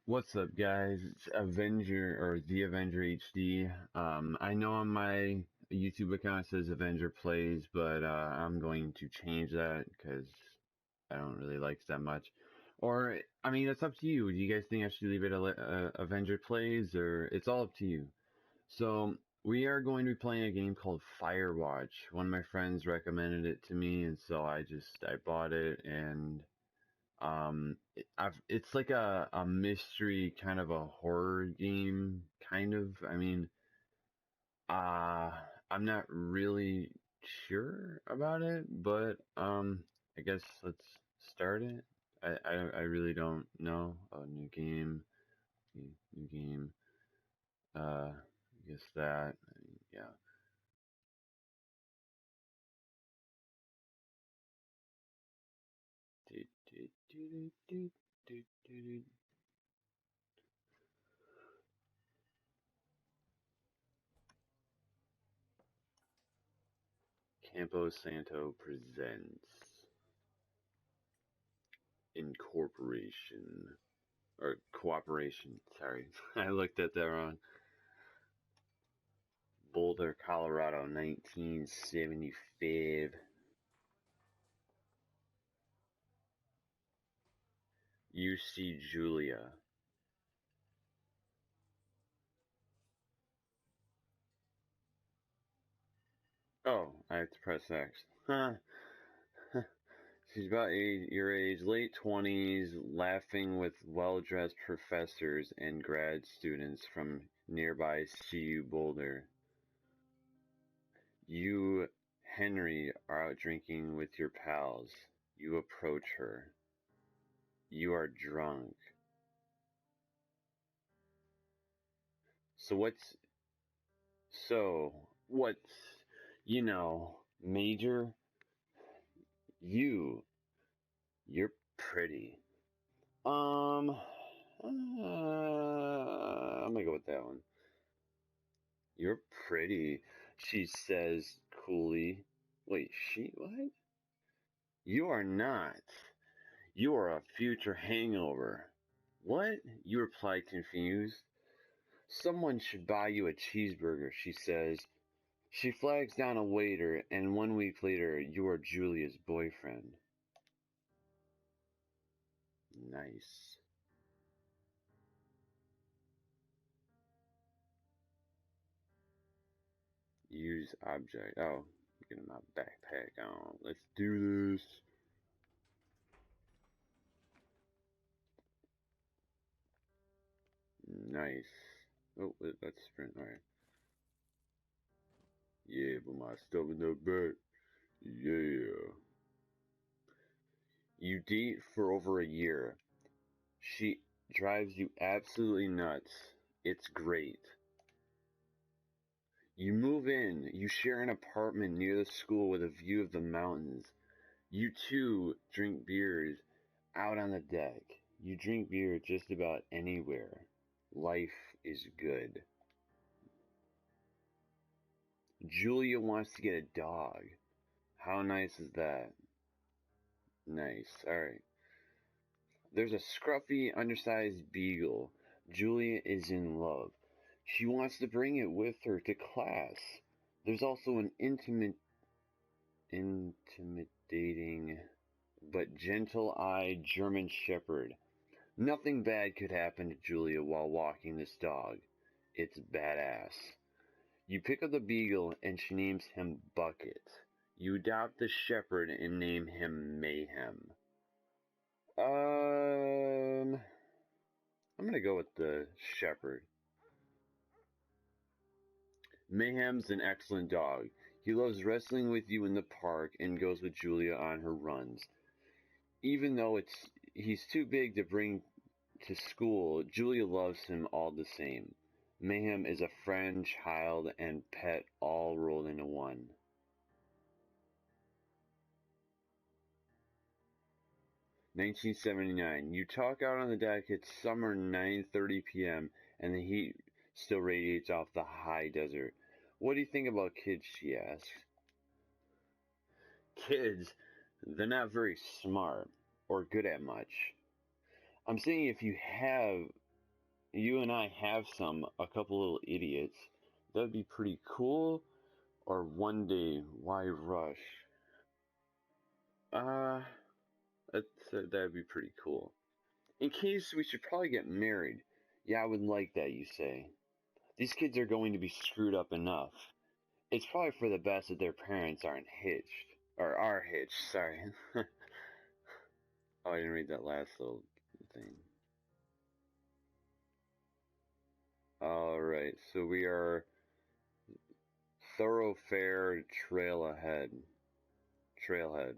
What's up, guys? It's Avenger or the Avenger HD. I know on my YouTube account it says Avenger Plays, but I'm going to change that because I don't really like it that much. Or, I mean, it's up to you. Do you guys think I should leave it Avenger Plays, or it's all up to you? So, we are going to be playing a game called Firewatch. One of my friends recommended it to me, and so I bought it and it's like a mystery kind of a horror game, kind of. I mean, uh, I'm not really sure about it, but I guess let's start it. I really don't know. Oh, new game, new game. I guess that. Yeah. Campo Santo presents Incorporation. Or Cooperation, sorry. I looked at that wrong. Boulder, Colorado, 1975. UC Julia. Oh, I have to press X. Huh. She's about your age, late 20s, laughing with well-dressed professors and grad students from nearby CU Boulder. You, Henry, are out drinking with your pals. You approach her. You are drunk. So what's, Major? You're pretty. I'm gonna go with that one. You're pretty, she says coolly. Wait, what? You are not. You are a future hangover. What? You reply confused. Someone should buy you a cheeseburger, she says. She flags down a waiter, and 1 week later, you are Julia's boyfriend. Nice. Use object. Oh, getting my backpack on. Let's do this. Nice. Oh, that's sprint. Alright. Yeah, but my stuff in the back. Yeah. You date for over a year. She drives you absolutely nuts. It's great. You move in. You share an apartment near the school with a view of the mountains. You too drink beers out on the deck. You drink beer just about anywhere. Life is good. Julia wants to get a dog. How nice is that? Nice. Alright. There's a scruffy, undersized beagle. Julia is in love. She wants to bring it with her to class. There's also an intimidating, but gentle-eyed German shepherd. Nothing bad could happen to Julia while walking this dog. It's badass. You pick up the beagle and she names him Bucket. You adopt the shepherd and name him Mayhem. I'm gonna go with the shepherd. Mayhem's an excellent dog. He loves wrestling with you in the park and goes with Julia on her runs. Even though he's too big to bring to school, Julia loves him all the same. Mayhem is a friend, child, and pet all rolled into one. "1979. You talk out on the deck. It's summer, 9:30 p.m., and the heat still radiates off the high desert. What do you think about kids?" she asks. "Kids? They're not very smart or good at much. I'm saying if you have you and I have some, a couple little idiots. That'd be pretty cool. Or one day, why rush? Uh, that'd be pretty cool. In case we should probably get married. Yeah, I would like that, you say. These kids are going to be screwed up enough. It's probably for the best that their parents aren't hitched. Or are hitched, sorry. Oh, I didn't read that last little thing. Alright, so we are thoroughfare trail ahead. Trailhead.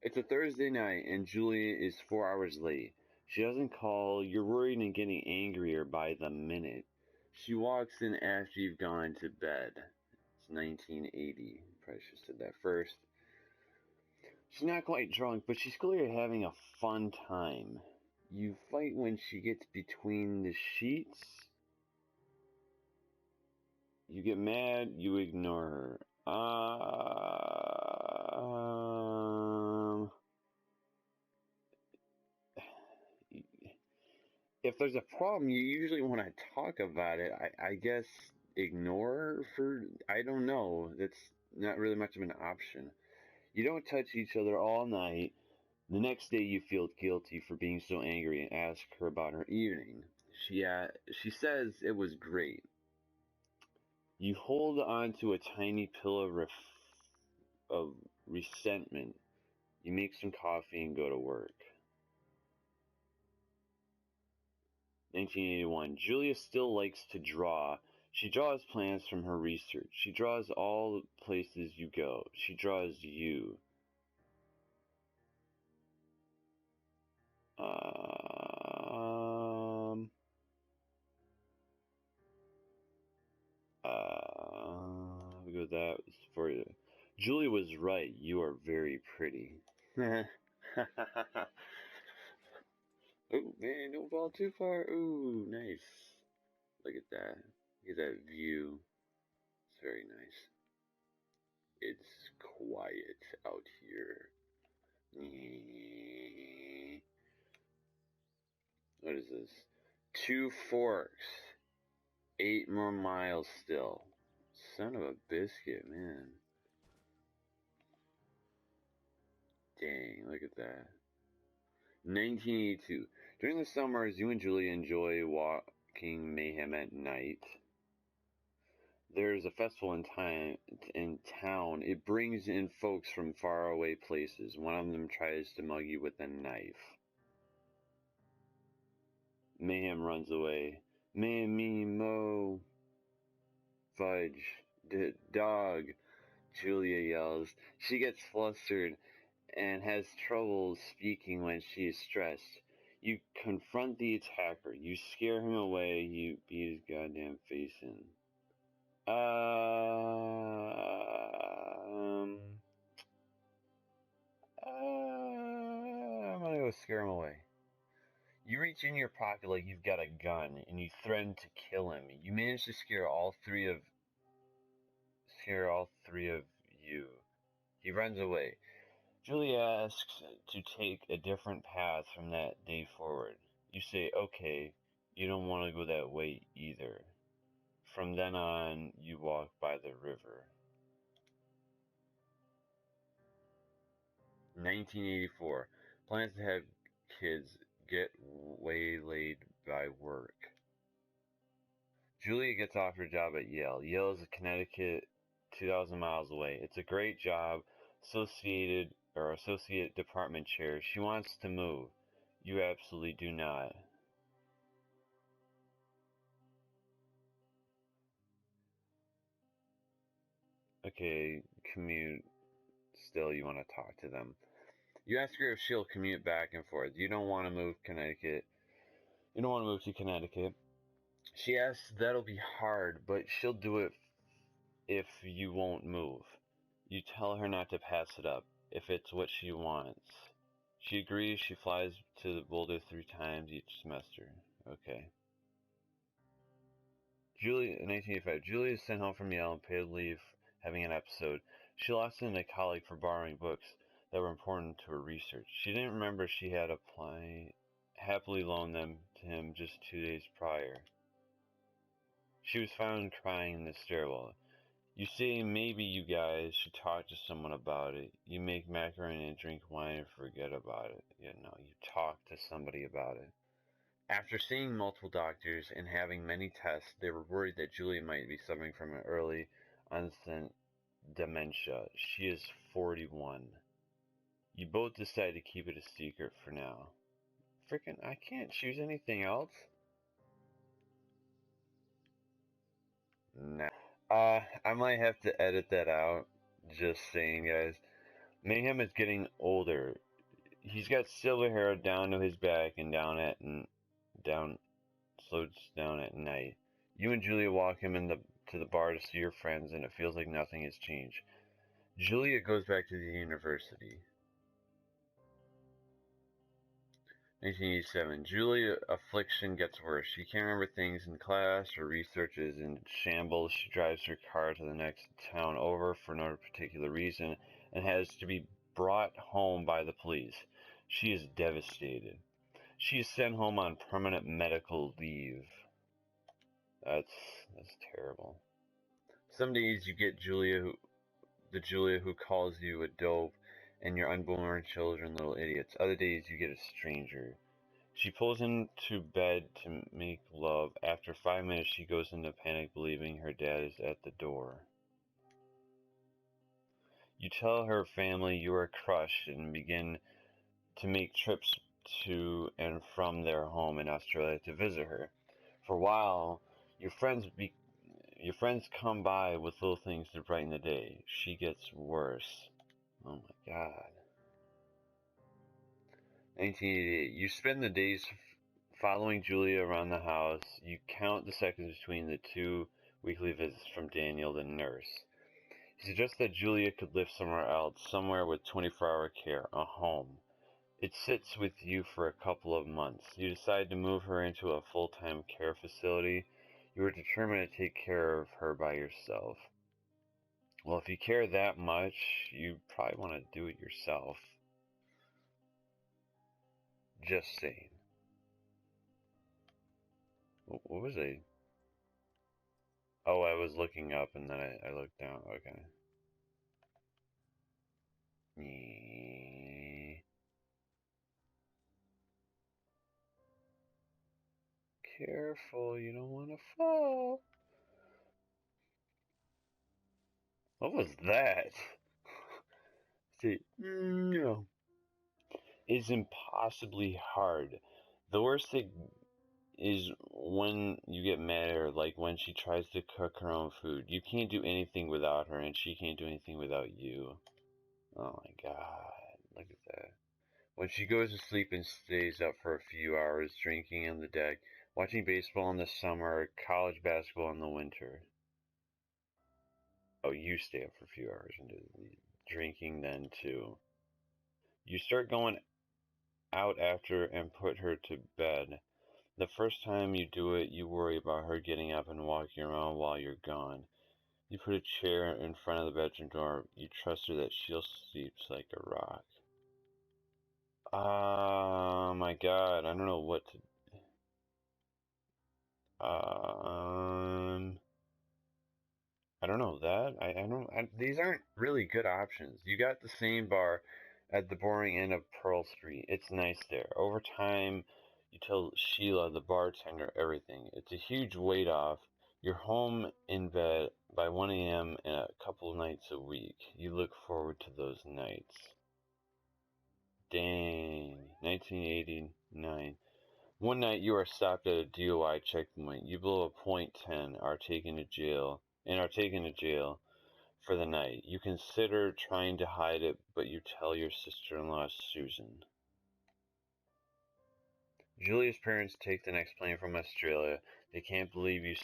It's a Thursday night and Julia is 4 hours late. She doesn't call. You're worried and getting angrier by the minute. She walks in after you've gone to bed. It's 1980. Probably should have said that first. She's not quite drunk, but she's clearly having a fun time. You fight when she gets between the sheets. You get mad, you ignore her. If there's a problem, you usually want to talk about it. I guess ignore for, I don't know. That's not really much of an option. You don't touch each other all night. The next day you feel guilty for being so angry and ask her about her evening. She says it was great. You hold on to a tiny pill of resentment. You make some coffee and go to work. 1981. Julia still likes to draw. She draws plans from her research. She draws all the places you go. She draws you. We go that for you. Julia was right. You are very pretty. Oh man, don't fall too far. Ooh, nice. Look at that. Look at that view. It's very nice. It's quiet out here. What is this? 2 forks. 8 more miles still. Son of a biscuit, man. Dang, look at that. 1982. During the summers, you and Julia enjoy walking mayhem at night. There's a festival in town. It brings in folks from faraway places. One of them tries to mug you with a knife. Mayhem runs away. Me, mo. Fudge. Dog. Julia yells. She gets flustered and has trouble speaking when she is stressed. You confront the attacker. You scare him away. You beat his goddamn face in. I'm gonna go scare him away. You reach in your pocket like you've got a gun, and you threaten to kill him. You manage to scare all three of you. He runs away. Julia asks to take a different path from that day forward. You say, okay, you don't want to go that way either. From then on, you walk by the river. 1984. Plans to have kids get waylaid by work. Julia gets off her job at Yale. Yale is Connecticut, 2,000 miles away. It's a great job. Associate department chair. She wants to move. You absolutely do not. Okay, commute. Still, you want to talk to them. You ask her if she'll commute back and forth. You don't want to move Connecticut. You don't want to move to Connecticut. She asks that'll be hard, but she'll do it if you won't move. You tell her not to pass it up, if it's what she wants. She agrees. She flies to Boulder 3 times each semester. Okay. Julia, 1985. Julia is sent home from Yale and paid leave, having an episode. She lost it to a colleague for borrowing books that were important to her research. She didn't remember she had happily loaned them to him just 2 days prior. She was found crying in the stairwell. You say maybe you guys should talk to someone about it. You make macaroni and drink wine and forget about it. You talk to somebody about it. After seeing multiple doctors and having many tests, they were worried that Julia might be suffering from an early onset dementia. She is 41. You both decide to keep it a secret for now. Frickin', I can't choose anything else. Nah. I might have to edit that out. Just saying, guys. Mayhem is getting older. He's got silver hair down to his back and slows down at night. You and Julia walk him to the bar to see your friends, and it feels like nothing has changed. Julia goes back to the university. 1987. Julia's affliction gets worse. She can't remember things in class. Her research is in shambles. She drives her car to the next town over for no particular reason and has to be brought home by the police. She is devastated. She is sent home on permanent medical leave. That's terrible. Some days you get the Julia who calls you a dope and your unborn children little idiots. Other days you get a stranger. She pulls him to bed to make love. After 5 minutes she goes into panic believing her dad is at the door. You tell her family you are crushed and begin to make trips to and from their home in Australia to visit her. For a while, your friends come by with little things to brighten the day. She gets worse. Oh my god. 1988. You spend the days following Julia around the house. You count the seconds between the 2 weekly visits from Daniel, the nurse. He suggests that Julia could live somewhere else, somewhere with 24-hour care, a home. It sits with you for a couple of months. You decide to move her into a full-time care facility. You are determined to take care of her by yourself. Well, if you care that much, you probably want to do it yourself. Just saying. What was I? Oh, I was looking up and then I looked down. Okay. Careful, you don't want to fall. What was that? See, no. It's impossibly hard. The worst thing is when you get mad at her, like when she tries to cook her own food. You can't do anything without her, and she can't do anything without you. Oh my god, look at that. When she goes to sleep and stays up for a few hours, drinking on the deck, watching baseball in the summer, college basketball in the winter. Oh, you stay up for a few hours and do drinking then too. You start going out after and put her to bed. The first time you do it, you worry about her getting up and walking around while you're gone. You put a chair in front of the bedroom door. You trust her that she'll sleep like a rock. Oh my god, I don't know what to... I don't know that. These aren't really good options. You got the same bar at the boring end of Pearl Street. It's nice there. Over time, you tell Sheila, the bartender, everything. It's a huge weight off. You're home in bed by 1 a.m. and a couple of nights a week. You look forward to those nights. Dang. 1989. One night you are stopped at a DUI checkpoint. You blow a .10, are taken to jail for the night. You consider trying to hide it, but you tell your sister-in-law, Susan. Julia's parents take the next plane from Australia. They can't believe you